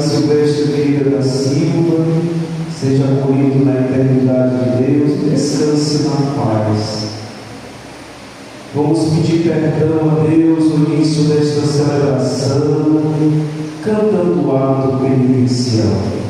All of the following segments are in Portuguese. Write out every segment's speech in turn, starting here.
Silvestre Vieira da Silva seja acolhido na eternidade de Deus, descanse na paz. Vamos pedir perdão a Deus no início desta celebração, cantando o ato penitencial.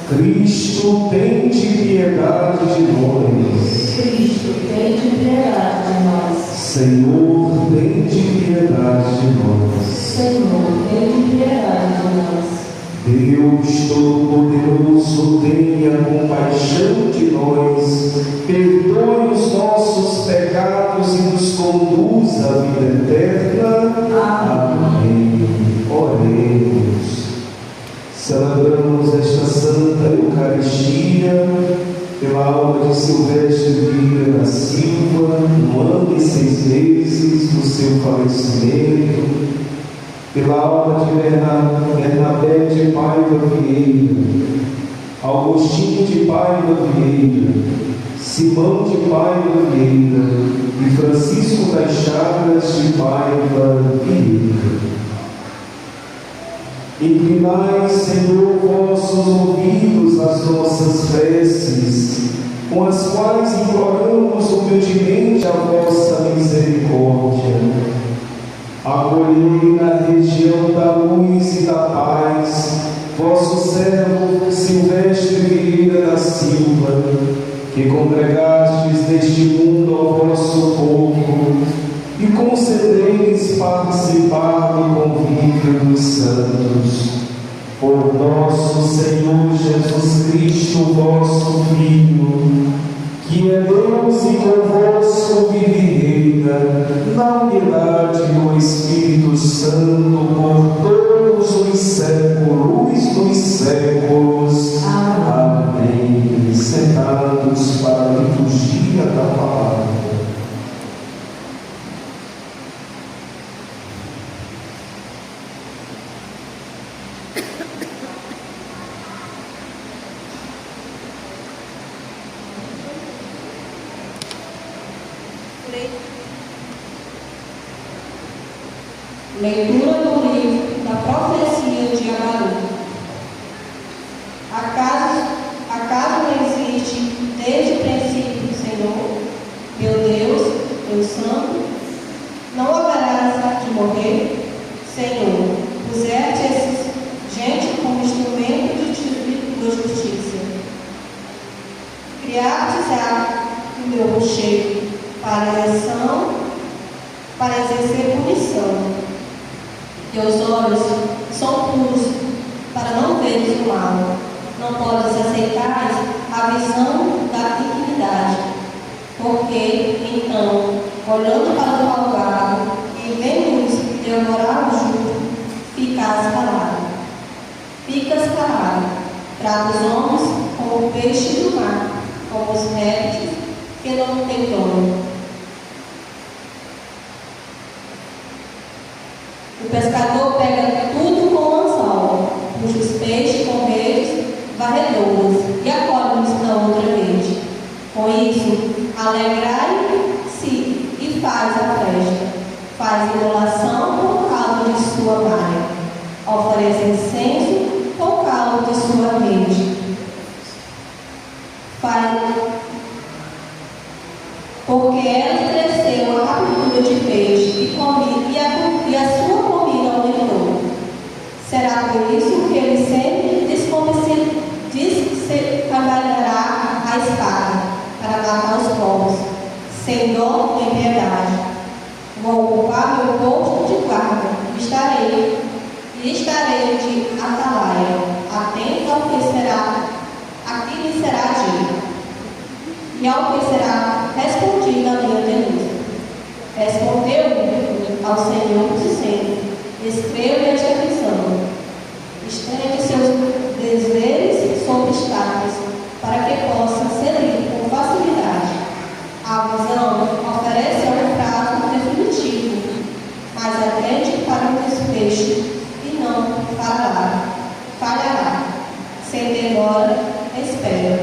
Cristo, tem piedade de nós. Cristo, tem piedade de nós. Senhor, tem piedade de nós. Senhor, tem piedade de nós. Deus Todo-Poderoso, tenha compaixão de nós, perdoe os nossos pecados e nos conduz à vida eterna. Amém. Oremos. Celebramos esta Santa Eucaristia pela alma de Silvestre Vieira da Silva, no ano e 6 meses do seu falecimento, pela alma de Bernabé de Paiva Vieira, Agostinho de Paiva Vieira, Simão de Paiva Vieira e Francisco das Chagas de Paiva Vieira. Inclinai, Senhor, vossos ouvidos às nossas preces, com as quais imploramos humildemente a vossa misericórdia. Acolhei na região da luz e da paz vosso servo Silvestre Vieira da Silva, que congregastes neste mundo ao vosso povo, e concedeis participar do convívio dos santos. Por nosso Senhor Jesus Cristo, vosso Filho, que é Deus e convosco vive e reina, na unidade do Espírito Santo, por todos os séculos dos séculos. Amém. Sentados para a liturgia da palavra. Leitura do livro da Deus Santo, não haverás de morrer, Senhor, puseste gente como instrumento de tua justiça. Criaste-a o meu rochedo para exercer punição. Teus olhos são puros para não veres o mal. Não podes aceitar a visão da iniquidade, porque então, olhando para o malvado e vendo-os devorar o justo, ficas calado. Trata os homens como o peixe do mar, como os répteis que não têm dono. O pescador pega tudo com o anzol, puxa os peixes com redes varredoras e acolhe-os na outra rede. Com isso, alegrai-se e faz a festa, faz imolação por causa de sua malha, oferece incenso por causa de sua rede. Porque ela cresceu a rapidura de peixe e a sua comida aumentou. Será por isso que ele sempre descavalhará a espada para matar os povos, sem dó nem piedade. Vou ocupar meu posto de guarda e estarei de atalaia, atento ao que lhe será dito e ao que será respondido a minha denúncia. Respondeu-me ao Senhor, dizendo: escreva esta visão, estende seus deveres sobre estátuas, para que possa ser lido com facilidade. A visão oferece um prazo definitivo, mas atende para o desfecho e não falhará. Sem demora, espera.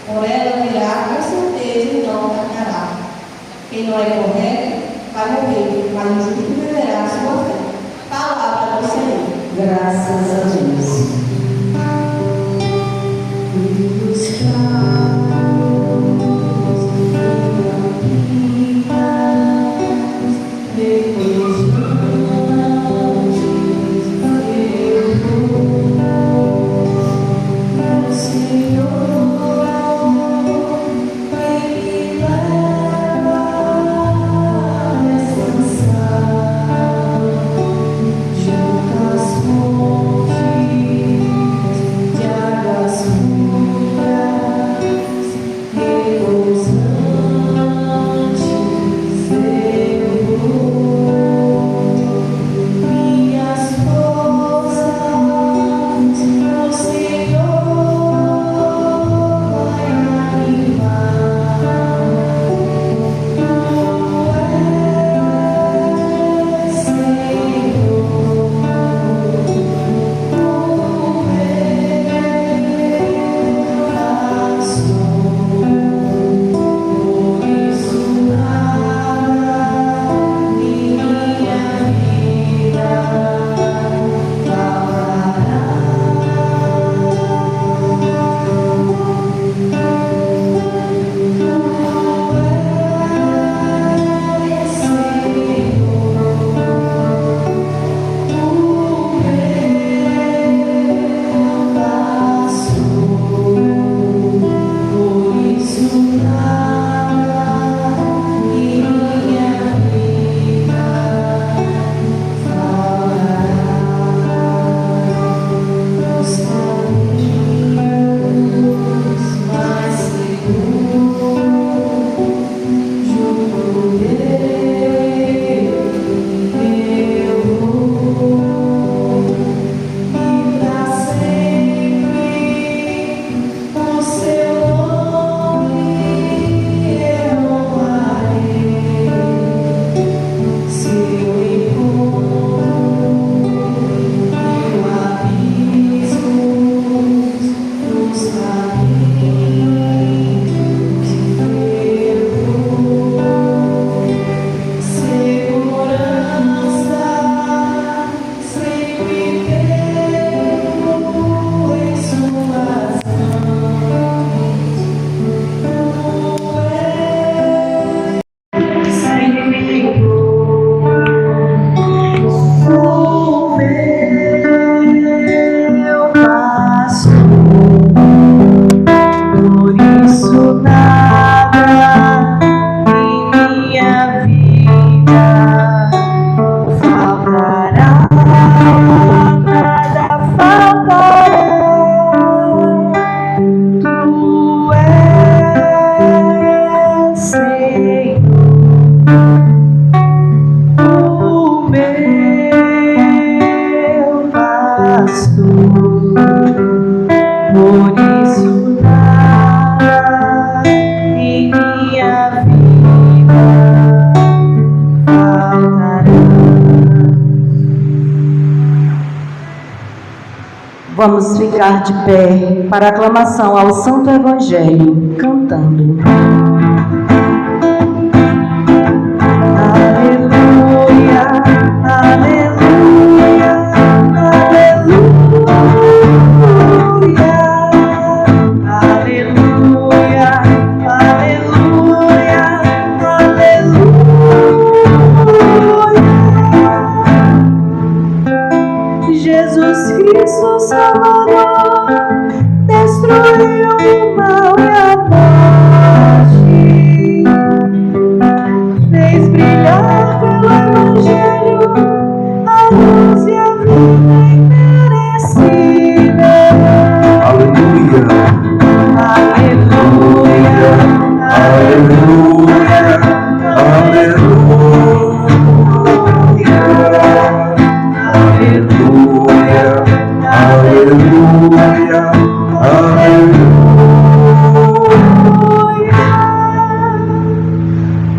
Por ela virá com certeza e não tardará. Quem não é correto vai morrer, mas o justo viverá a sua fé. Palavra do Senhor. Graças a Deus. Juntas fontes o meu pastor, por isso nada em minha vida faltará. Vamos ficar de pé para a aclamação ao Santo Evangelho, cantando. Aleluia, aleluia, aleluia, aleluia, aleluia, aleluia. Jesus Cristo Salvador destruiu o mal e a morte, fez brilhar pelo Evangelho a luz e a vida imerecível. Aleluia, Aleluia, aleluia, aleluia, aleluia.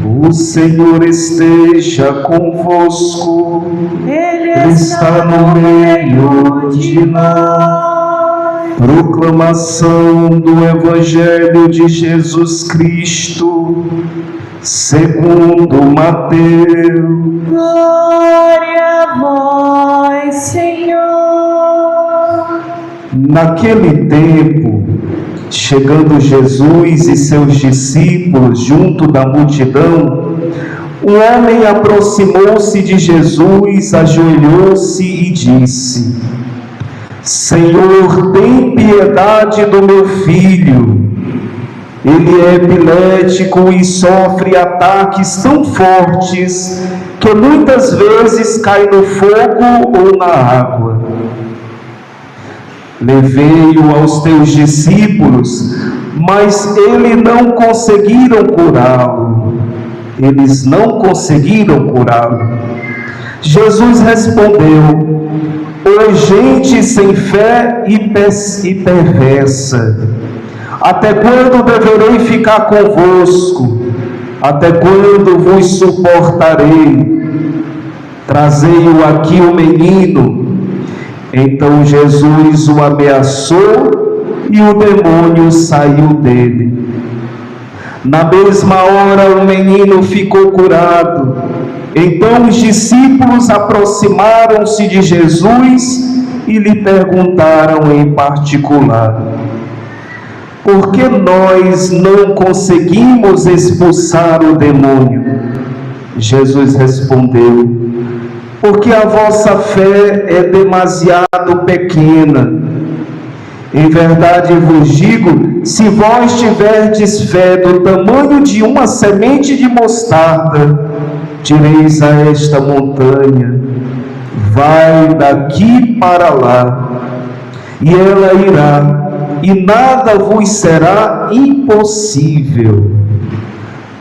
O Senhor esteja convosco, Ele está no meio de nós. Proclamação do Evangelho de Jesus Cristo, segundo Mateus. Glória a vós, Senhor. Naquele tempo, chegando Jesus e seus discípulos junto da multidão, um homem aproximou-se de Jesus, ajoelhou-se e disse: Senhor, tem piedade do meu filho. Ele é epilético e sofre ataques tão fortes que muitas vezes cai no fogo ou na água. Levei-o aos teus discípulos, mas eles não conseguiram curá-lo. Eles não conseguiram curá-lo. Jesus respondeu: ó gente sem fé e perversa, até quando deverei ficar convosco? Até quando vos suportarei? Trazei-o aqui o menino. Então Jesus o ameaçou e o demônio saiu dele. Na mesma hora o menino ficou curado. Então os discípulos aproximaram-se de Jesus e lhe perguntaram em particular: por que nós não conseguimos expulsar o demônio? Jesus respondeu: porque a vossa fé é demasiado pequena. Em verdade vos digo, se vós tiverdes fé do tamanho de uma semente de mostarda, direis a esta montanha: vai daqui para lá, e ela irá, e nada vos será impossível.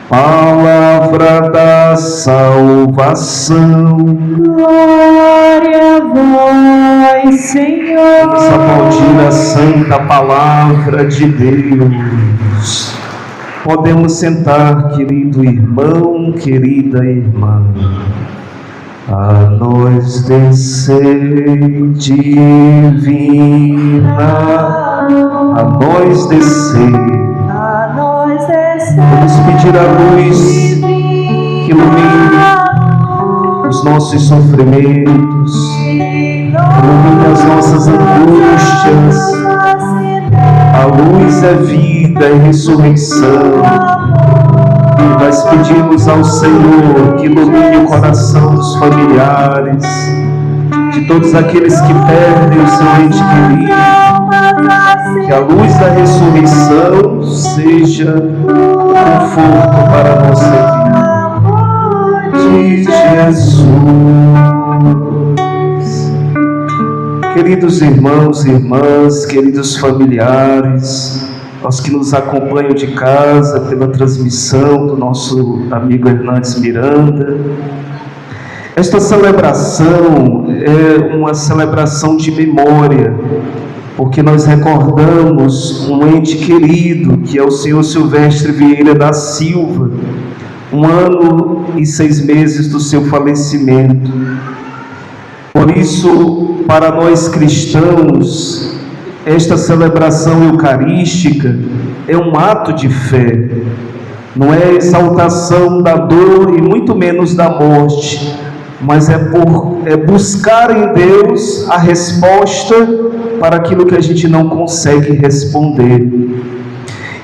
Palavra da salvação. Glória a vós, Senhor. Vamos aplaudir a santa palavra de Deus. Podemos sentar, querido irmão, querida irmã. A nós descer divina, a nós descer. Vamos pedir a luz que ilumine os nossos sofrimentos, ilumine as nossas angústias. A luz é vida e ressurreição. E nós pedimos ao Senhor que ilumine o coração dos familiares, de todos aqueles que perdem o seu ente querido. Que a luz da ressurreição seja conforto para a nossa vida. De Jesus. Queridos irmãos e irmãs, queridos familiares, aos que nos acompanham de casa pela transmissão do nosso amigo Hernandes Miranda. Esta celebração é uma celebração de memória, porque nós recordamos um ente querido, que é o senhor Silvestre Vieira da Silva, 1 ano e 6 meses do seu falecimento. Por isso, para nós cristãos, esta celebração eucarística é um ato de fé, não é exaltação da dor e muito menos da morte, mas é buscar em Deus a resposta para aquilo que a gente não consegue responder.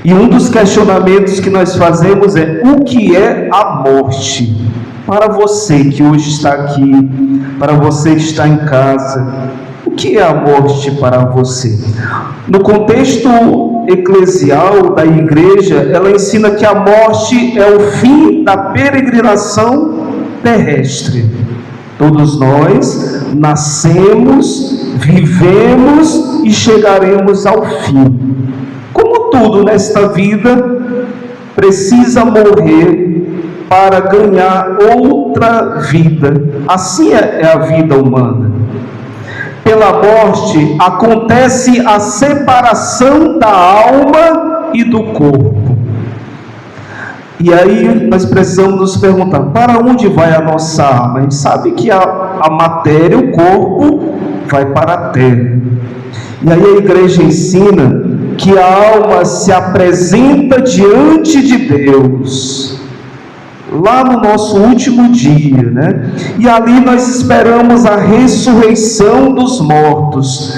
E um dos questionamentos que nós fazemos é: o que é a morte? Para você que hoje está aqui, para você que está em casa, o que é a morte para você? No contexto eclesial da igreja, ela ensina que a morte é o fim da peregrinação terrestre. Todos nós nascemos, vivemos e chegaremos ao fim. Como tudo nesta vida, precisa morrer para ganhar outra vida. Assim é a vida humana. Pela morte acontece a separação da alma e do corpo. E aí nós precisamos nos perguntar: para onde vai a nossa alma? A gente sabe que a matéria, o corpo, vai para a terra. E aí a igreja ensina que a alma se apresenta diante de Deus, lá no nosso último dia, né? E ali nós esperamos a ressurreição dos mortos.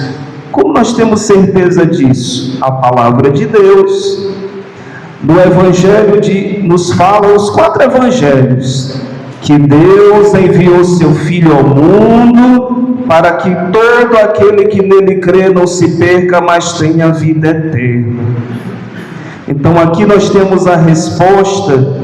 Como nós temos certeza disso? A palavra de Deus. No Evangelho nos fala, os 4 evangelhos, que Deus enviou seu Filho ao mundo para que todo aquele que nele crê não se perca, mas tenha vida eterna. Então aqui nós temos a resposta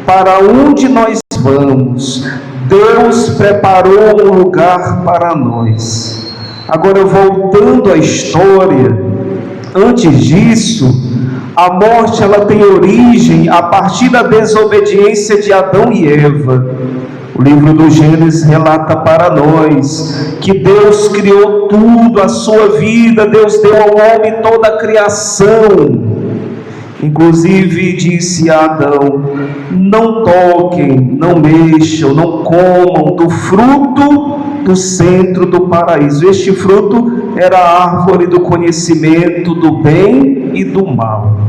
para onde nós vamos. Deus preparou um lugar para nós. Agora, voltando à história, antes disso, a morte ela tem origem a partir da desobediência de Adão e Eva. O livro do Gênesis relata para nós que Deus criou tudo, a sua vida, Deus deu ao homem toda a criação. Inclusive disse a Adão: não toquem, não mexam, não comam do fruto do centro do paraíso. Este fruto era a árvore do conhecimento do bem e do mal.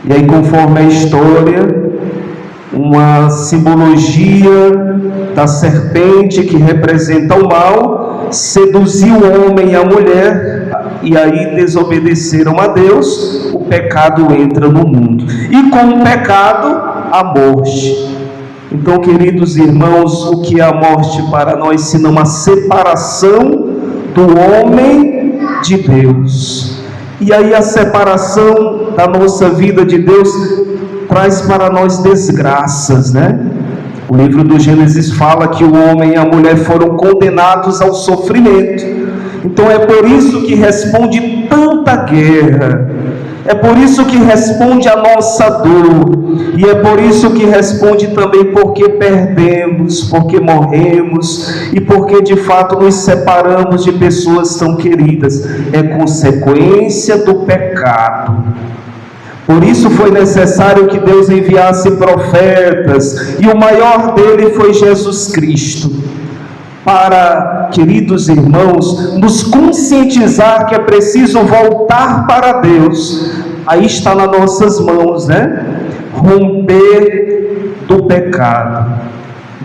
E aí, conforme a história, uma simbologia da serpente que representa o mal seduziu o homem e a mulher, e aí desobedeceram a Deus. O pecado entra no mundo, e com o pecado, a morte. Então, queridos irmãos, o que é a morte para nós, senão a separação do homem de Deus? E aí a separação da nossa vida de Deus traz para nós desgraças, né? O livro do Gênesis fala que o homem e a mulher foram condenados ao sofrimento. Então é por isso que responde tanta guerra, é por isso que responde a nossa dor, e é por isso que responde também porque perdemos, porque morremos, e porque de fato nos separamos de pessoas tão queridas. É consequência do pecado. Por isso foi necessário que Deus enviasse profetas, e o maior dele foi Jesus Cristo, para, queridos irmãos, nos conscientizar que é preciso voltar para Deus. Aí está nas nossas mãos, né? Romper do pecado.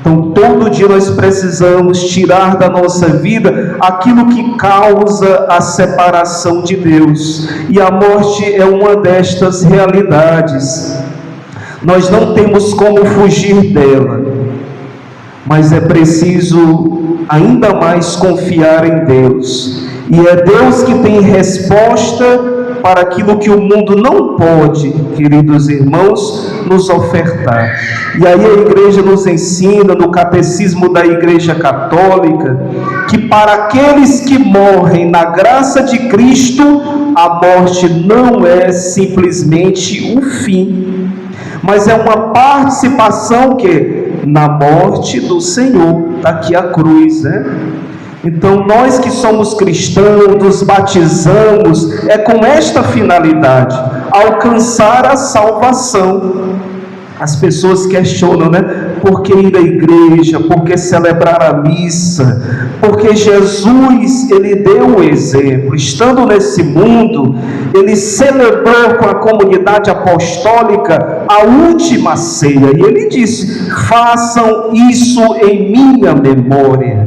Então, todo dia nós precisamos tirar da nossa vida aquilo que causa a separação de Deus. E a morte é uma destas realidades. Nós não temos como fugir dela, mas é preciso ainda mais confiar em Deus. E é Deus que tem resposta para aquilo que o mundo não pode, queridos irmãos, nos ofertar. E aí a igreja nos ensina, no catecismo da Igreja Católica, que para aqueles que morrem na graça de Cristo, a morte não é simplesmente o fim, mas é uma participação que na morte do Senhor, está aqui a cruz, né? Então nós que somos cristãos, nos batizamos, é com esta finalidade, alcançar a salvação. As pessoas questionam, né? Por que ir à igreja? Por que celebrar a missa? Porque Jesus, ele deu o exemplo. Estando nesse mundo, ele celebrou com a comunidade apostólica a última ceia. E ele disse: façam isso em minha memória.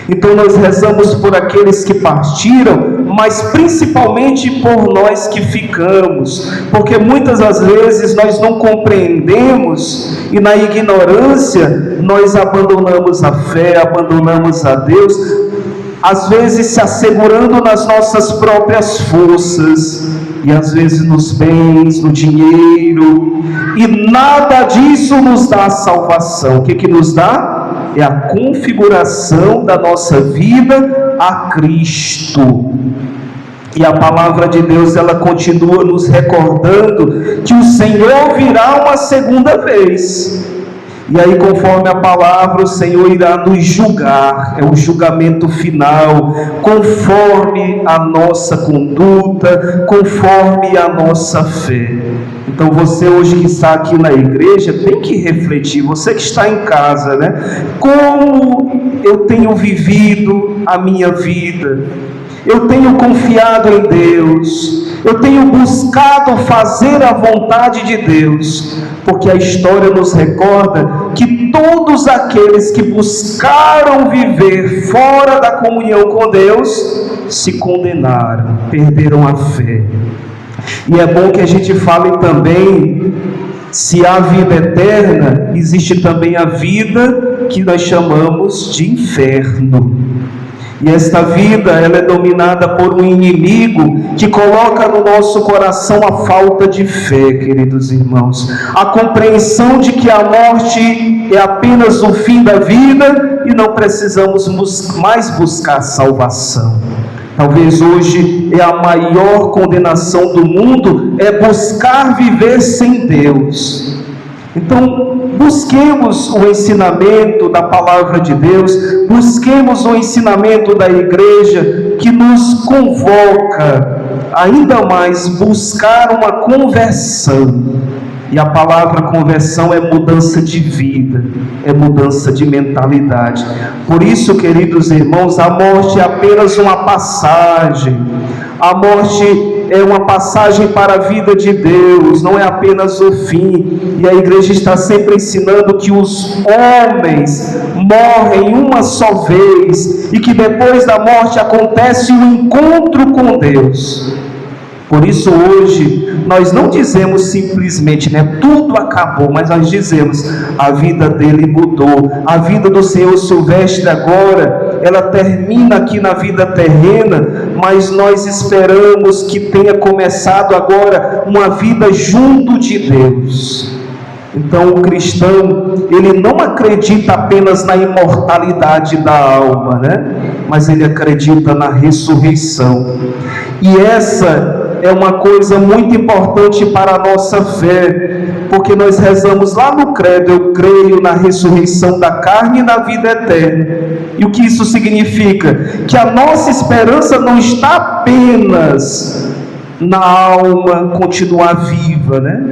Então nós rezamos por aqueles que partiram, mas principalmente por nós que ficamos, porque muitas das vezes nós não compreendemos e na ignorância nós abandonamos a fé, abandonamos a Deus, às vezes se assegurando nas nossas próprias forças, e às vezes nos bens, no dinheiro, e nada disso nos dá a salvação. O que nos dá? É a configuração da nossa vida a Cristo. E a palavra de Deus, ela continua nos recordando que o Senhor virá uma segunda vez. E aí, conforme a palavra, o Senhor irá nos julgar, é o julgamento final, conforme a nossa conduta, conforme a nossa fé. Então você hoje que está aqui na igreja, tem que refletir, você que está em casa, né? Como eu tenho vivido a minha vida? Eu tenho confiado em Deus, eu tenho buscado fazer a vontade de Deus, porque a história nos recorda que todos aqueles que buscaram viver fora da comunhão com Deus, se condenaram, perderam a fé. E é bom que a gente fale também, se há vida eterna, existe também a vida que nós chamamos de inferno. E esta vida, ela é dominada por um inimigo que coloca no nosso coração a falta de fé, queridos irmãos. A compreensão de que a morte é apenas o fim da vida e não precisamos mais buscar salvação. Talvez hoje é a maior condenação do mundo, é buscar viver sem Deus. Então, busquemos o ensinamento da palavra de Deus, busquemos o ensinamento da igreja que nos convoca ainda mais buscar uma conversão. E a palavra conversão é mudança de vida, é mudança de mentalidade. Por isso, queridos irmãos, a morte é apenas uma passagem. A morte é uma passagem para a vida de Deus, não é apenas o fim. E a igreja está sempre ensinando que os homens morrem uma só vez e que depois da morte acontece um encontro com Deus. Por isso hoje nós não dizemos simplesmente, né, tudo acabou, mas nós dizemos, a vida dele mudou. A vida do Senhor Silvestre agora, ela termina aqui na vida terrena, mas nós esperamos que tenha começado agora uma vida junto de Deus. Então o cristão, ele não acredita apenas na imortalidade da alma, né? Mas ele acredita na ressurreição. E essa é uma coisa muito importante para a nossa fé, porque nós rezamos lá no credo, eu creio na ressurreição da carne e na vida eterna. E o que isso significa? Que a nossa esperança não está apenas na alma continuar viva, né?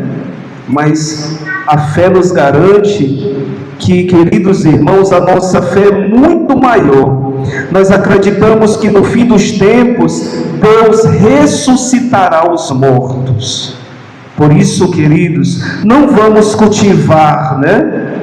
Mas a fé nos garante que, queridos irmãos, a nossa fé é muito maior. Nós acreditamos que no fim dos tempos, Deus ressuscitará os mortos. Por isso, queridos, não vamos cultivar, né,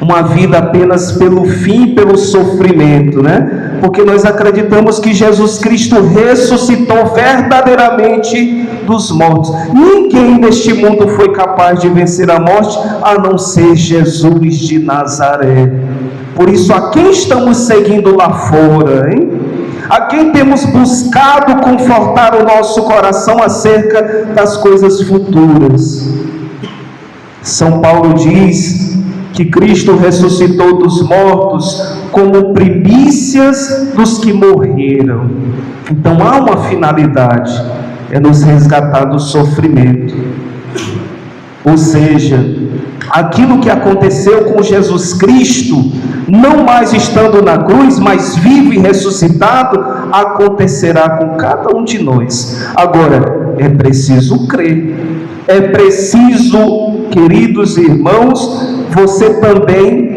uma vida apenas pelo fim, pelo sofrimento, né? Porque nós acreditamos que Jesus Cristo ressuscitou verdadeiramente dos mortos. Ninguém neste mundo foi capaz de vencer a morte, a não ser Jesus de Nazaré. Por isso, a quem estamos seguindo lá fora, hein? A quem temos buscado confortar o nosso coração acerca das coisas futuras? São Paulo diz que Cristo ressuscitou dos mortos como primícias dos que morreram. Então há uma finalidade. é nos resgatar do sofrimento. Ou seja, aquilo que aconteceu com Jesus Cristo, não mais estando na cruz, mas vivo e ressuscitado, acontecerá com cada um de nós. Agora, é preciso crer, é preciso, queridos irmãos, você também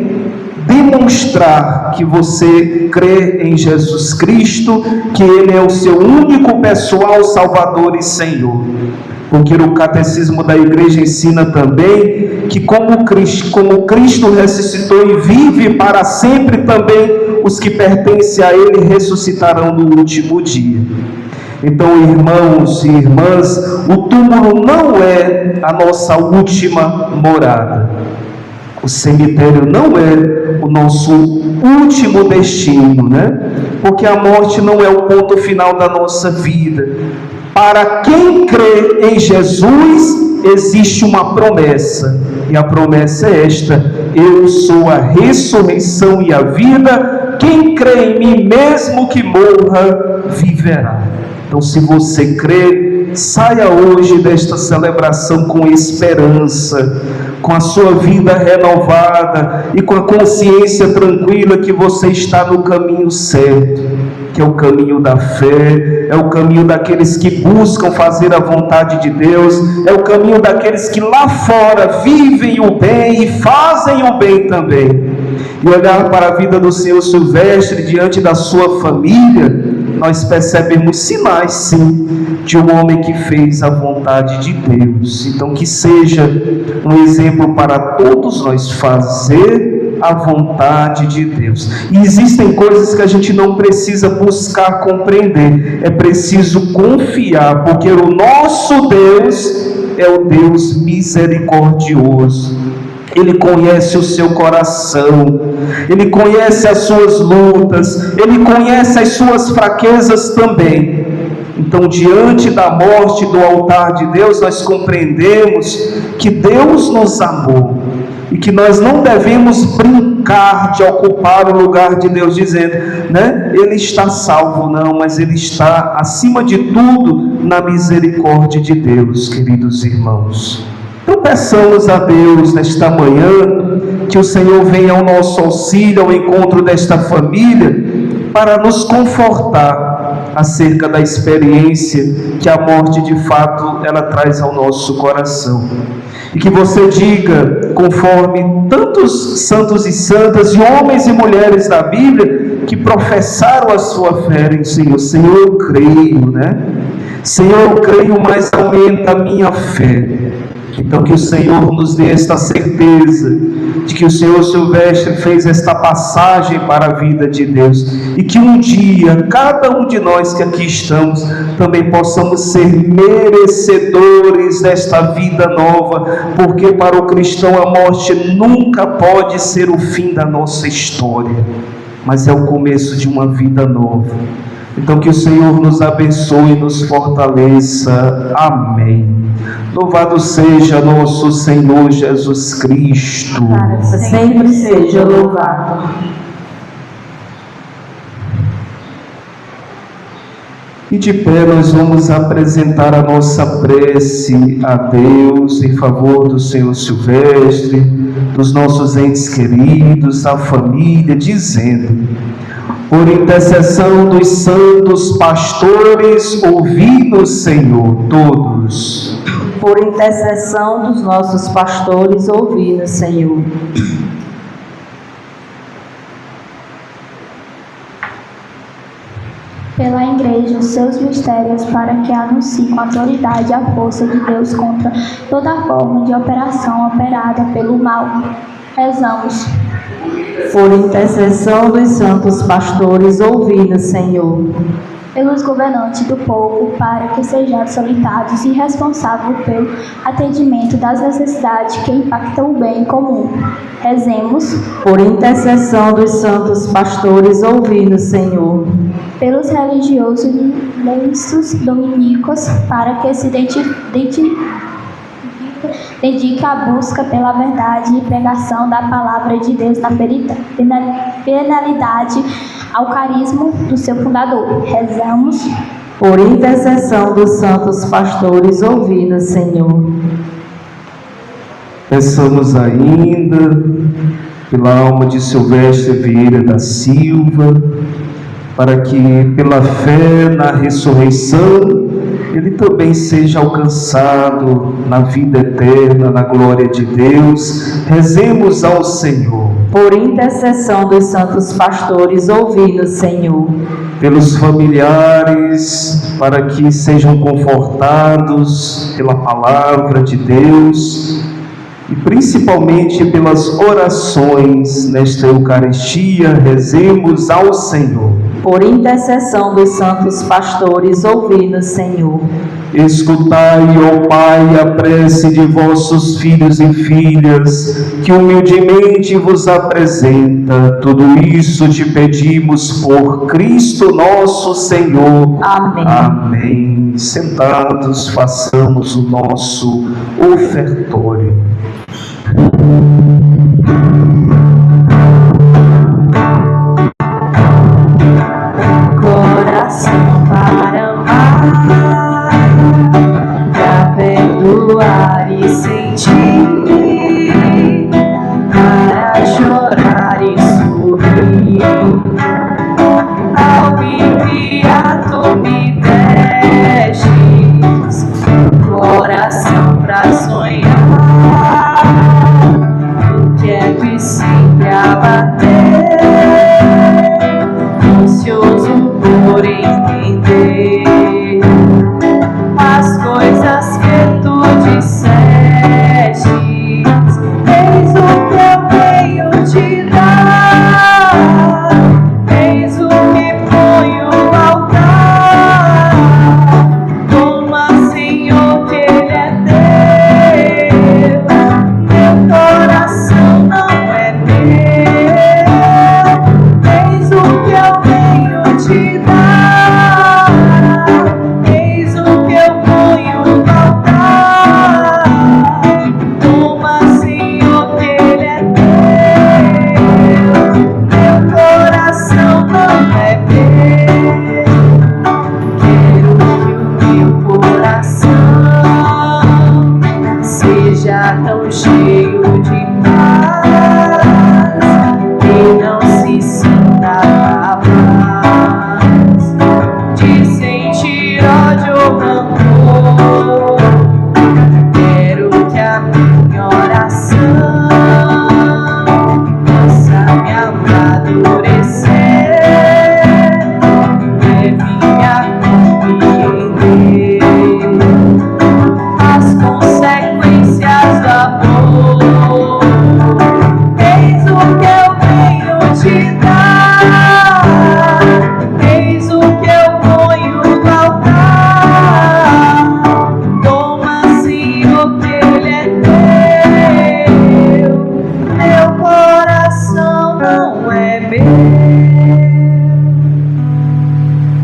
demonstrar que você crê em Jesus Cristo, que Ele é o seu único pessoal Salvador e Senhor. Porque o catecismo da igreja ensina também que como Cristo ressuscitou e vive para sempre, também os que pertencem a Ele ressuscitarão no último dia. Então, irmãos e irmãs, o túmulo não é a nossa última morada. O cemitério não é o nosso último destino, né? Porque a morte não é o ponto final da nossa vida. Para quem crê em Jesus, existe uma promessa, e a promessa é esta: eu sou a ressurreição e a vida, quem crê em mim, mesmo que morra, viverá. Então, se você crê, saia hoje desta celebração com esperança, com a sua vida renovada e com a consciência tranquila que você está no caminho certo, que é o caminho da fé, é o caminho daqueles que buscam fazer a vontade de Deus, é o caminho daqueles que lá fora vivem o bem e fazem o bem também. E olhar para a vida do Senhor Silvestre diante da sua família, nós percebemos sinais, sim, de um homem que fez a vontade de Deus. Então, que seja um exemplo para todos nós, fazer a vontade de Deus. E existem coisas que a gente não precisa buscar compreender, é preciso confiar, porque o nosso Deus é o Deus misericordioso. Ele conhece o seu coração, Ele conhece as suas lutas, Ele conhece as suas fraquezas também. Então, diante da morte do altar de Deus, nós compreendemos que Deus nos amou e que nós não devemos brincar de ocupar o lugar de Deus, dizendo, né, Ele está salvo, não, mas Ele está, acima de tudo, na misericórdia de Deus, queridos irmãos. Então, peçamos a Deus nesta manhã que o Senhor venha ao nosso auxílio, ao encontro desta família, para nos confortar acerca da experiência que a morte de fato ela traz ao nosso coração. E que você diga, conforme tantos santos e santas, e homens e mulheres da Bíblia, que professaram a sua fé em Senhor: Senhor, eu creio, né? Senhor, eu creio, mas aumenta a minha fé. Então, que o Senhor nos dê esta certeza de que o Senhor Silvestre fez esta passagem para a vida de Deus, e que um dia, cada um de nós que aqui estamos, também possamos ser merecedores desta vida nova, porque para o cristão a morte nunca pode ser o fim da nossa história, mas é o começo de uma vida nova. Então, que o Senhor nos abençoe e nos fortaleça. Amém. Louvado seja nosso Senhor Jesus Cristo. Para sempre seja louvado. E de pé nós vamos apresentar a nossa prece a Deus em favor do Senhor Silvestre, dos nossos entes queridos, da família, dizendo: por intercessão dos santos pastores, ouvi-nos, Senhor, todos. Por intercessão dos nossos pastores, ouvi-nos, Senhor. Pela Igreja, os seus mistérios, para que anuncie com autoridade a força de Deus contra toda forma de operação operada pelo mal. Rezamos. Por intercessão dos santos pastores, ouvi-nos, Senhor. Pelos governantes do povo, para que sejam solitários e responsáveis pelo atendimento das necessidades que impactam o bem comum. Rezemos. Por intercessão dos santos pastores, ouvi-nos, Senhor. Pelos religiosos lenços dominicos, para que se dedique à busca pela verdade e pregação da palavra de Deus na fidelidade ao carisma do seu fundador. Rezamos. Por intercessão dos santos pastores, ouvi-nos, Senhor. Peçamos ainda pela alma de Silvestre Vieira da Silva, para que pela fé na ressurreição ele também seja alcançado na vida eterna, na glória de Deus. Rezemos ao Senhor. Por intercessão dos santos pastores, ouvi-nos, Senhor. Pelos familiares, para que sejam confortados pela palavra de Deus, e principalmente pelas orações nesta Eucaristia, rezemos ao Senhor. Por intercessão dos santos pastores, ouvi-nos, Senhor. Escutai, ó Pai, a prece de vossos filhos e filhas, que humildemente vos apresenta. Tudo isso te pedimos por Cristo nosso Senhor. Amém. Amém. Sentados, façamos o nosso ofertório. Coração para amar, para perdoar e sentir, para chorar e sorrir. Ao me enviar, tu me destes coração para sonhar, quieto e sempre a bater, ansioso por entender as coisas que tu disseste. Eis o que eu venho te dar, eis o que ponho no altar. Toma, Senhor, que Ele é teu, meu coração não é meu. Eis o que eu venho te dar, eis o que eu ponho no altar. Toma, Senhor, que Ele é teu, meu coração não é meu. Quero que o meu coração seja tão cheio de paz que não se sinta capaz de sentir ódio ou rancor. Quero que a minha oração possa me amadurecer, leve-me a compreender as consequências do amor. Eis o que eu venho te dar, eis o que eu ponho no altar. Toma, Senhor, que Ele é teu, meu coração não é meu.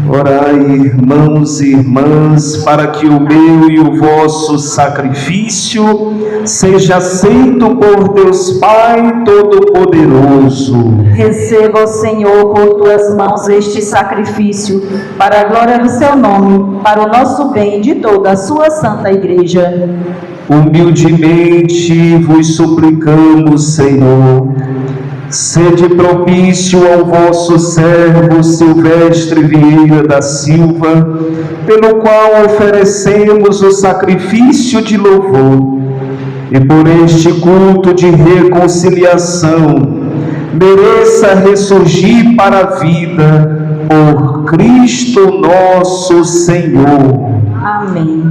Orai, irmãos e irmãs, para que o meu e o vosso sacrifício seja aceito por Deus Pai Todo-Poderoso. Receba, Senhor, por tuas mãos este sacrifício, para a glória do seu nome, para o nosso bem e de toda a sua santa igreja. Humildemente vos suplicamos, Senhor, sede propício ao vosso servo Silvestre Vieira da Silva, pelo qual oferecemos o sacrifício de louvor, e por este culto de reconciliação mereça ressurgir para a vida por Cristo nosso Senhor. Amém.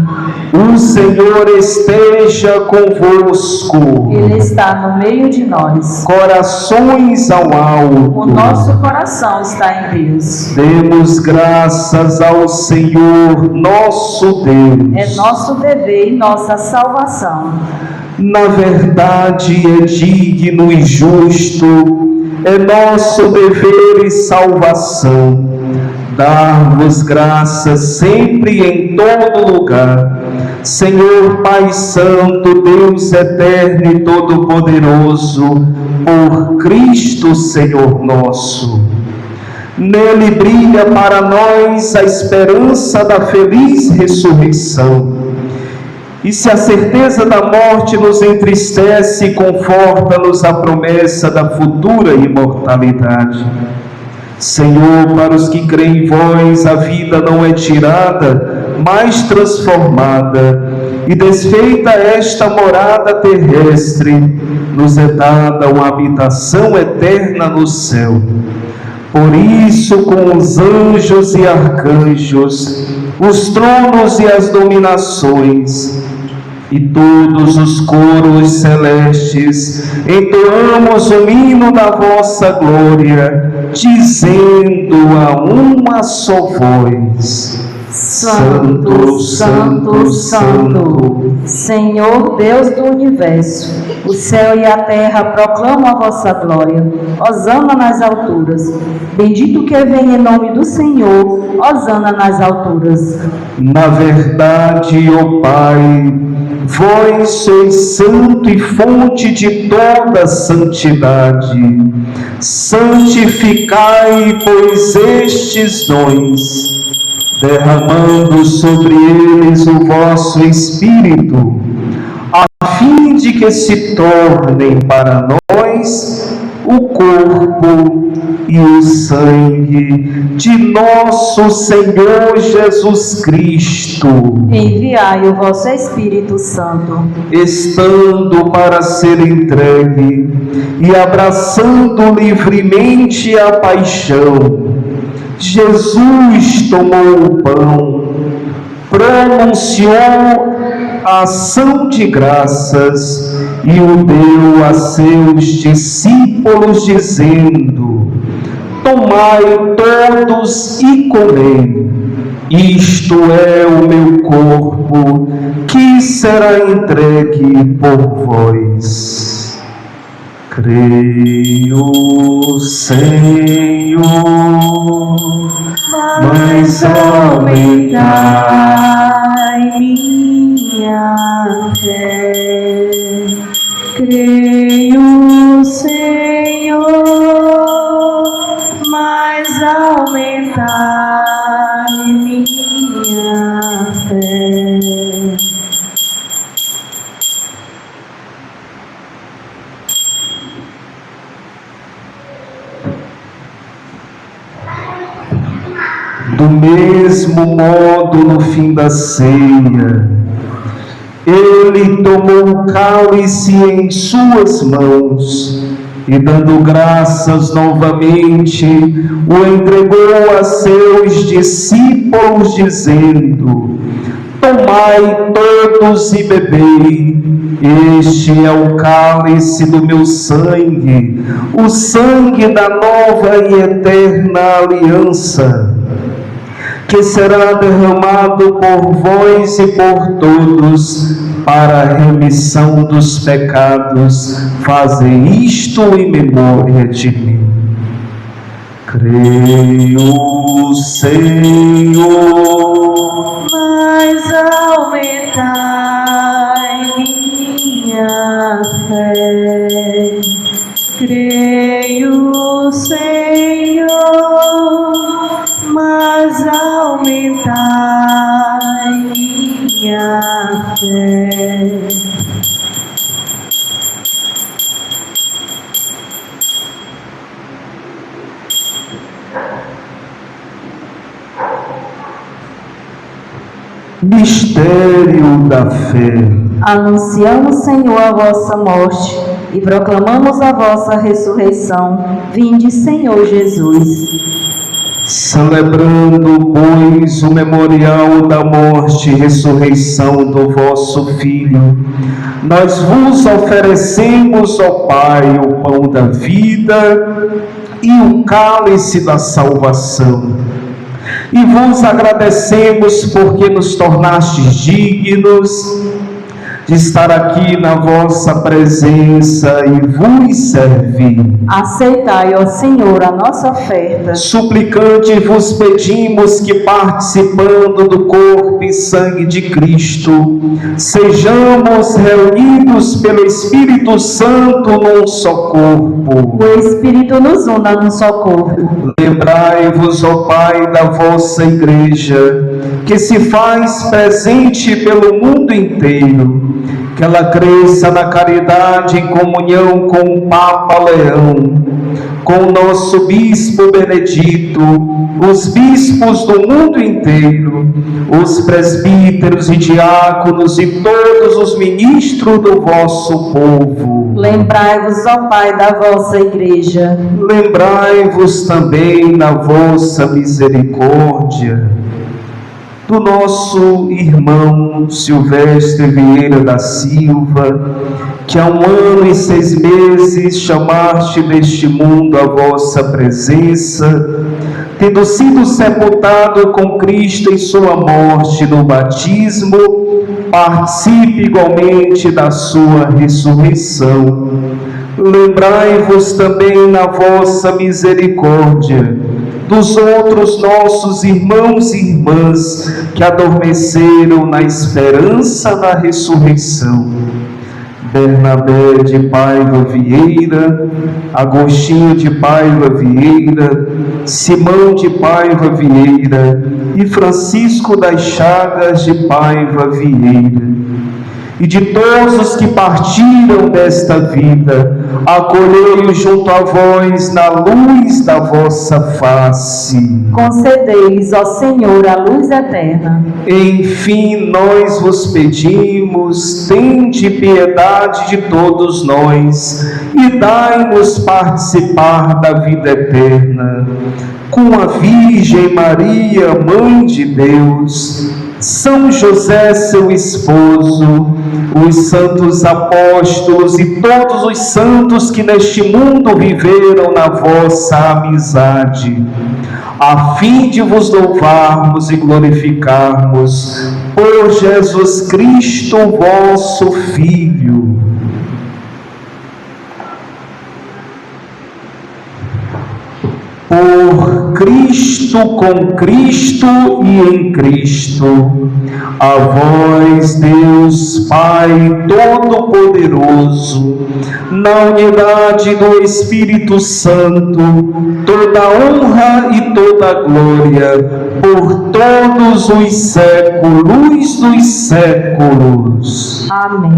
O Senhor esteja convosco. Ele está no meio de nós. Corações ao alto. O nosso coração está em Deus. Demos graças ao Senhor nosso Deus. É nosso dever e nossa salvação. Na verdade é digno e justo, é nosso dever e salvação, dar-vos graças sempre e em todo lugar, Senhor Pai Santo, Deus eterno e todo-poderoso, por Cristo Senhor nosso. Nele brilha para nós a esperança da feliz ressurreição. E se a certeza da morte nos entristece, conforta-nos a promessa da futura imortalidade. Senhor, para os que creem em vós, a vida não é tirada, mas transformada, e desfeita esta morada terrestre, nos é dada uma habitação eterna no céu. Por isso, com os anjos e arcanjos, os tronos e as dominações, e todos os coros celestes, entoamos o hino da vossa glória, dizendo a uma só voz: Santo, Santo, Santo, Senhor Deus do universo, o céu e a terra proclamam a vossa glória. Hosana nas alturas. Bendito que vem em nome do Senhor. Hosana nas alturas. Na verdade, ó Pai, vós sois santo e fonte de toda santidade. Santificai, pois, estes dons, derramando sobre eles o vosso Espírito, a fim de que se tornem para nós o corpo e o sangue de nosso Senhor Jesus Cristo. Enviai o vosso Espírito Santo, estando para ser entregue e abraçando livremente a paixão, Jesus tomou o pão, pronunciou a ação de graças e o deu a seus discípulos, dizendo: tomai todos e comei, isto é o meu corpo, que será entregue por vós. Creio, Senhor, mas aumentai minha fé. creio, Senhor, mas aumentai minha fé. Do mesmo modo, no fim da ceia, ele tomou o cálice em suas mãos e, dando graças novamente, o entregou a seus discípulos, dizendo: tomai todos e bebei, este é o cálice do meu sangue, o sangue da nova e eterna aliança, que será derramado por vós e por todos para a remissão dos pecados. Fazei isto em memória de mim. Creio, Senhor, Mas aumentai minha fé. Creio, Senhor, mas aumentai minha fé. mistério da fé. Anunciamos, Senhor, a vossa morte e proclamamos a vossa ressurreição. Vinde, Senhor Jesus. Celebrando, pois, o memorial da morte e ressurreição do vosso Filho, nós vos oferecemos, ó Pai, o pão da vida e o cálice da salvação. E vos agradecemos porque nos tornastes dignos de estar aqui na vossa presença e vos servir. Aceitai, ó Senhor, a nossa oferta. Suplicante vos pedimos que, participando do corpo e sangue de Cristo, sejamos reunidos pelo Espírito Santo num só corpo. O Espírito nos una num só corpo. Lembrai-vos, ó Pai, da vossa Igreja, que se faz presente pelo mundo inteiro, que ela cresça na caridade em comunhão com o Papa Leão, com o nosso Bispo Benedito, os bispos do mundo inteiro, os presbíteros e diáconos e todos os ministros do vosso povo. Lembrai-vos, ó Pai, da vossa Igreja. Lembrai-vos também na vossa misericórdia do nosso irmão Silvestre Vieira da Silva, que há 1 ano e 6 meses chamaste deste mundo a vossa presença, tendo sido sepultado com Cristo em sua morte no batismo, participe igualmente da sua ressurreição. Lembrai-vos também na vossa misericórdia dos outros nossos irmãos e irmãs que adormeceram na esperança da ressurreição. Bernabé de Paiva Vieira, Agostinho de Paiva Vieira, Simão de Paiva Vieira e Francisco das Chagas de Paiva Vieira. E de todos os que partiram desta vida, acolhei-os junto a vós na luz da vossa face. Concedei-lhes, ó Senhor, a luz eterna. Enfim, nós vos pedimos, tende piedade de todos nós e dai-nos participar da vida eterna. Com a Virgem Maria, Mãe de Deus, São José, seu esposo, os santos apóstolos e todos os santos que neste mundo viveram na vossa amizade, a fim de vos louvarmos e glorificarmos por Jesus Cristo, vosso Filho. Por Cristo, com Cristo e em Cristo, a vós, Deus Pai Todo-Poderoso, na unidade do Espírito Santo, toda honra e toda glória, por todos os séculos dos séculos. Amém.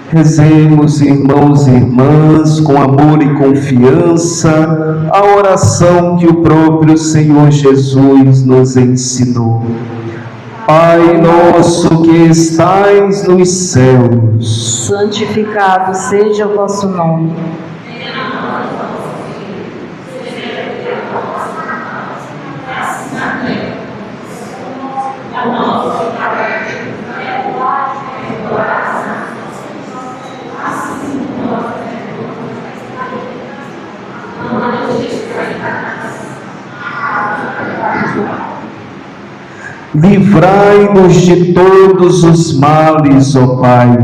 Rezemos, irmãos e irmãs, com amor e confiança, a oração que o próprio Senhor Jesus nos ensinou. Pai nosso que estais nos céus, Santificado seja o vosso nome. Livrai-nos de todos os males, ó Pai,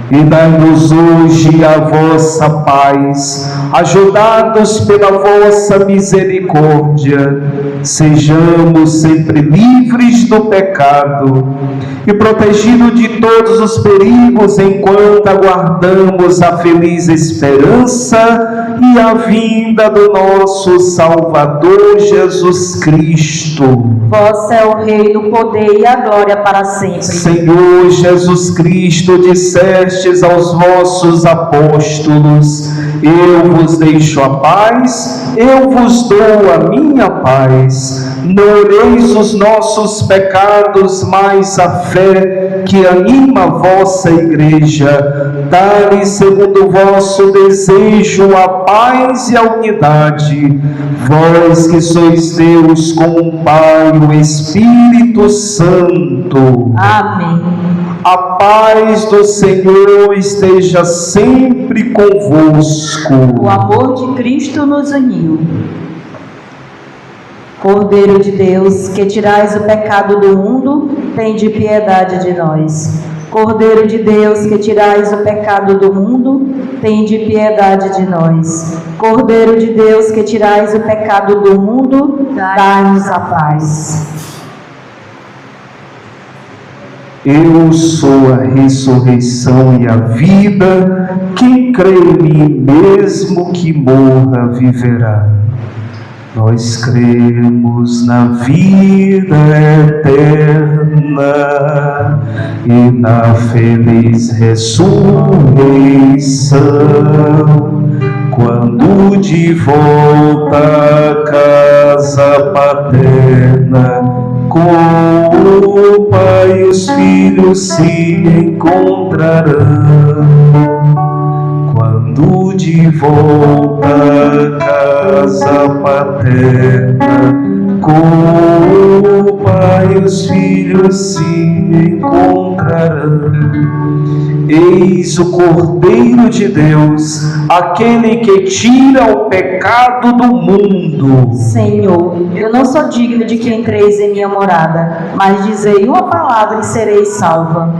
e dai-nos hoje a vossa paz, ajudados pela vossa misericórdia, sejamos sempre livres do pecado e protegidos de todos os perigos enquanto aguardamos a feliz esperança e a vinda do nosso Salvador Jesus Cristo. Vós é o Rei do poder e a glória para sempre. Senhor Jesus Cristo, dissestes aos vossos apóstolos: eu vos deixo a paz, eu vos dou a minha paz. Não olheis os nossos pecados, mas a fé que anima a vossa Igreja. Dai-lhe, segundo o vosso desejo, a paz e a unidade. Vós que sois Deus com o Pai e o Espírito Santo. Amém. A paz do Senhor esteja sempre convosco. O amor de Cristo nos uniu. Cordeiro de Deus, que tirais o pecado do mundo, tende piedade de nós. Cordeiro de Deus, que tirais o pecado do mundo, tende piedade de nós. Cordeiro de Deus, que tirais o pecado do mundo, dai-nos a paz. Eu sou a ressurreição e a vida. Quem crê em mim, mesmo que morra, viverá. Nós cremos na vida eterna e na feliz ressurreição, quando de volta à casa paterna, com o Pai e os filhos se encontrarão. Quando de volta à casa paterna, com o Pai e os filhos se encontrarão. Eis o Cordeiro de Deus, aquele que tira o pecado do mundo. Senhor, eu não sou digno de que entreis em minha morada, mas dizei uma palavra e serei salva.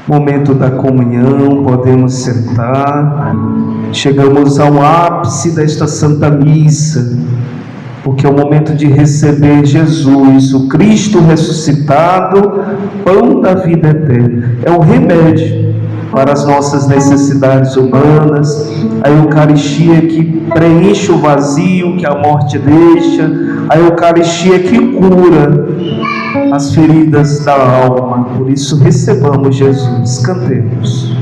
Momento da comunhão, podemos sentar. Chegamos ao ápice desta Santa Missa, porque é o momento de receber Jesus, o Cristo ressuscitado, pão da vida eterna. É o remédio para as nossas necessidades humanas, a Eucaristia que preenche o vazio que a morte deixa, a Eucaristia que cura as feridas da alma. Por isso recebamos Jesus. Cantemos.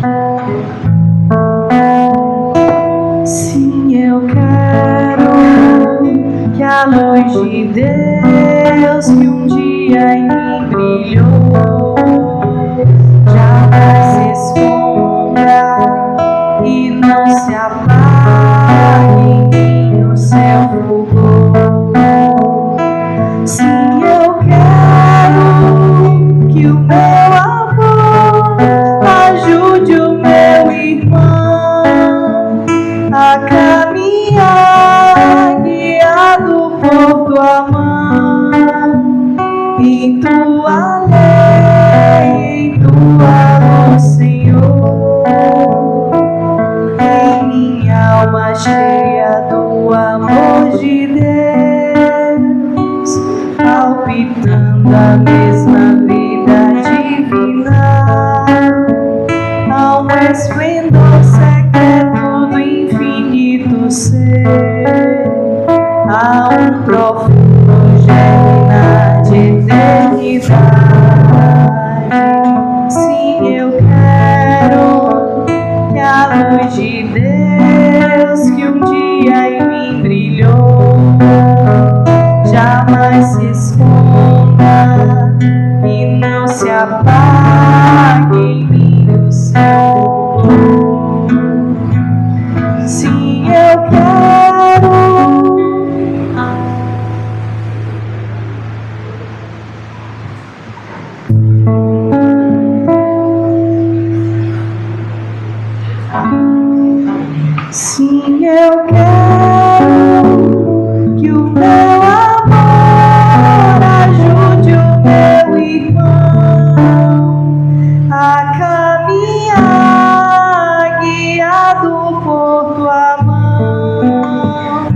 Sim, eu quero que a luz de Deus que um dia em mim brilhou jamais se esconda e não se apague em mim o seu fulgor. Sim, eu quero que o meu amor ajude o meu irmão a caminhar guiado por tua mão, em tua lei, em tua luz, Senhor, em minha alma cheia do amor de Deus, palpitando a mesma vida divina, há um esplendor secreto do infinito ser, há um profundo germinar de eternidade. Sim, eu quero que a luz de Deus que um dia em mim brilhou jamais se esconda e não se apague em mim o seu fulgor. Sim, eu quero. Sim, eu quero que o meu amor ajude o meu irmão a caminhar guiado por tua mão,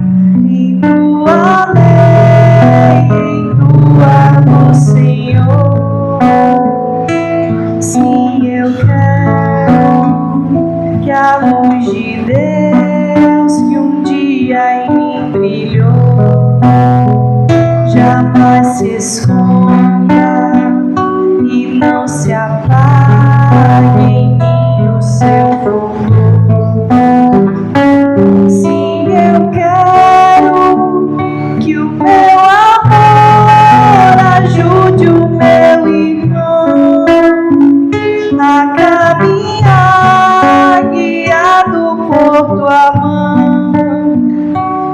em tua lei, em tua luz, Senhor. Sim, eu quero que a luz de Deus que um dia em mim brilhou jamais se esconda e não se apague em mim o seu fulgor. Sim, eu quero que o meu amor ajude o meu irmão a caminhar guiado por tua mão,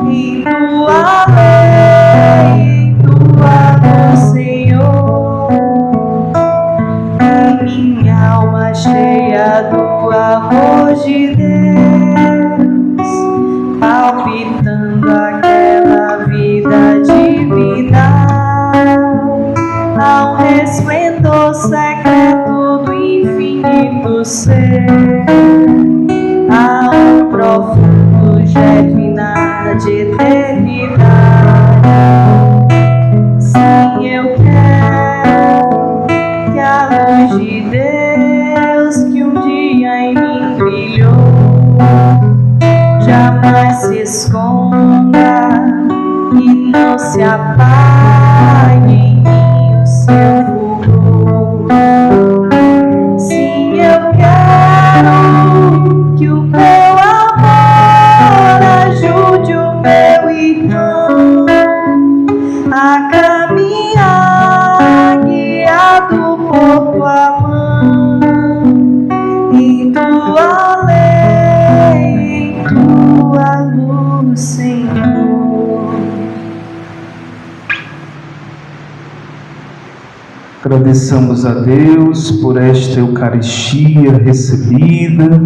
em tua lei, em tua luz, Senhor. esplendor secreto do infinito ser, a um profundo germinar de eternidade. Sim, eu quero que a luz de Deus que um dia em mim brilhou jamais se esconda e não se apague em mim o seu fulgor. Sim, eu quero que o meu amor ajude o meu irmão a caminhar guiado por tua mão, indo além em tua luz, Senhor. Agradeçamos a Deus por esta Eucaristia recebida,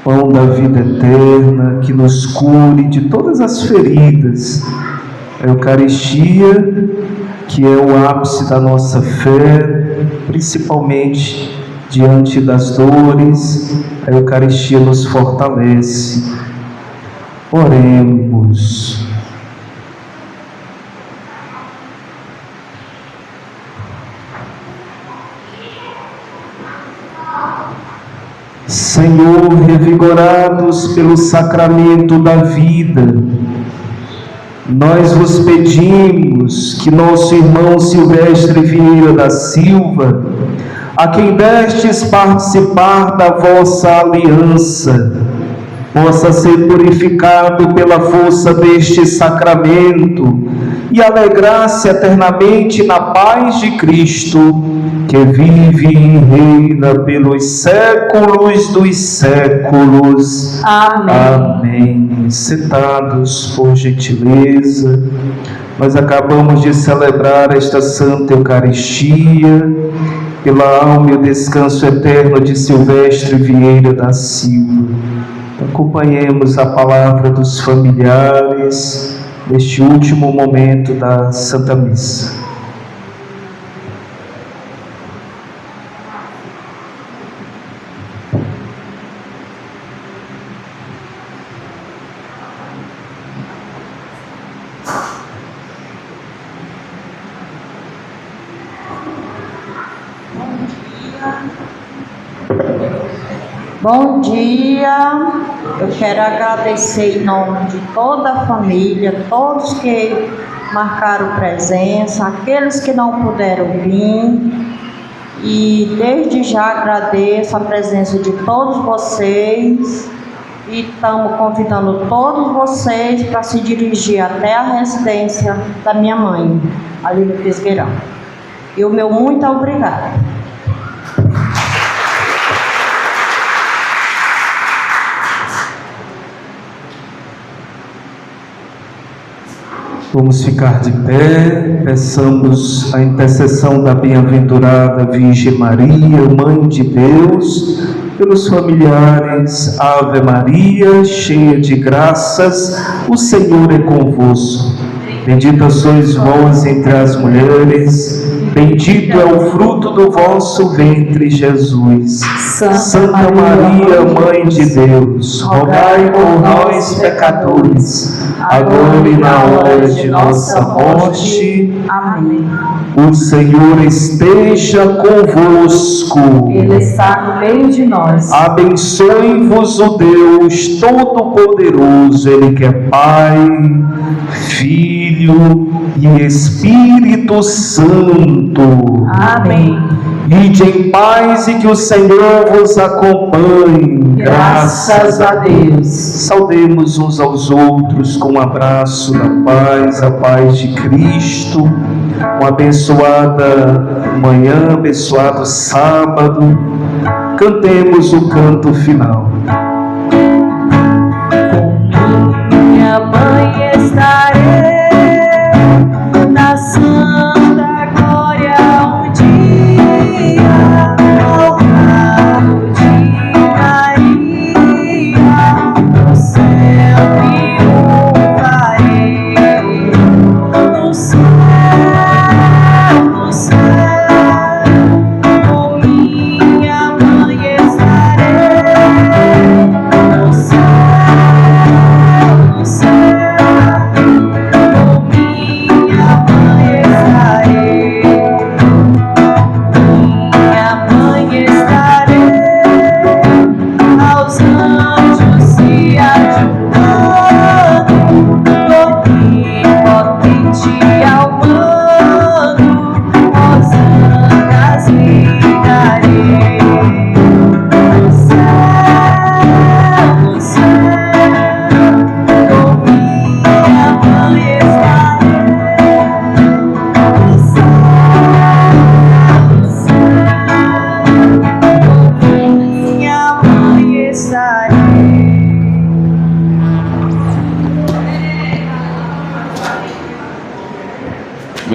pão da vida eterna, que nos cure de todas as feridas. A Eucaristia, que é o ápice da nossa fé, principalmente diante das dores, a Eucaristia nos fortalece. Oremos. Senhor, revigorados pelo sacramento da vida, nós vos pedimos que nosso irmão Silvestre Vieira da Silva, a quem destes participar da vossa aliança, possa ser purificado pela força deste sacramento e alegrar-se eternamente na paz de Cristo, que vive e reina pelos séculos dos séculos. Amém. Amém. Sentados, por gentileza. Nós acabamos de celebrar esta Santa Eucaristia pela alma e o descanso eterno de Silvestre Vieira da Silva. Acompanhemos a palavra dos familiares neste último momento da Santa Missa. Bom dia, eu quero agradecer em nome de toda a família, todos que marcaram presença, aqueles que não puderam vir, e desde já agradeço a presença de todos vocês e estamos convidando todos vocês para se dirigir até a residência da minha mãe, ali no Pesqueirão. E o meu muito obrigado. Vamos ficar de pé, peçamos a intercessão da bem-aventurada Virgem Maria, Mãe de Deus, pelos familiares. Ave Maria, cheia de graças, o Senhor é convosco. Bendita sois vós entre as mulheres, bendito é o fruto do vosso ventre, Jesus. Santa Maria, Mãe de Deus, rogai por nós, pecadores, agora e na hora de nossa morte. Amém. O Senhor esteja convosco. Ele está no meio de nós. Abençoe-vos o Deus Todo-Poderoso, Ele que é Pai, Filho e Espírito Santo. Amém. Ide em paz e que o Senhor vos acompanhe. Graças a Deus. Saudemos uns aos outros com um abraço da paz, a paz de Cristo. Uma abençoada manhã, abençoado sábado. Cantemos o canto final. Minha mãe estarei na santa glória um dia, ao lado de Maria, no céu triunfarei, no céu, no céu.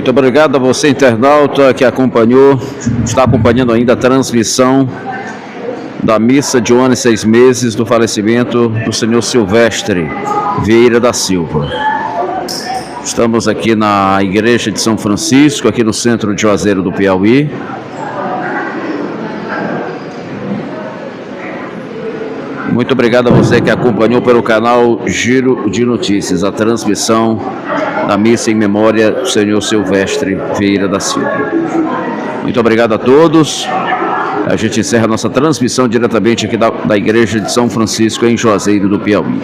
Muito obrigado a você, internauta, que está acompanhando ainda a transmissão da missa de 1 ano e 6 meses do falecimento do senhor Silvestre Vieira da Silva. Estamos aqui na Igreja de São Francisco, aqui no centro de Juazeiro do Piauí. Muito obrigado a você que acompanhou pelo canal Giro de Notícias, a transmissão da missa em memória do senhor Silvestre Vieira da Silva. Muito obrigado a todos. A gente encerra a nossa transmissão diretamente aqui da Igreja de São Francisco, em Juazeiro do Piauí.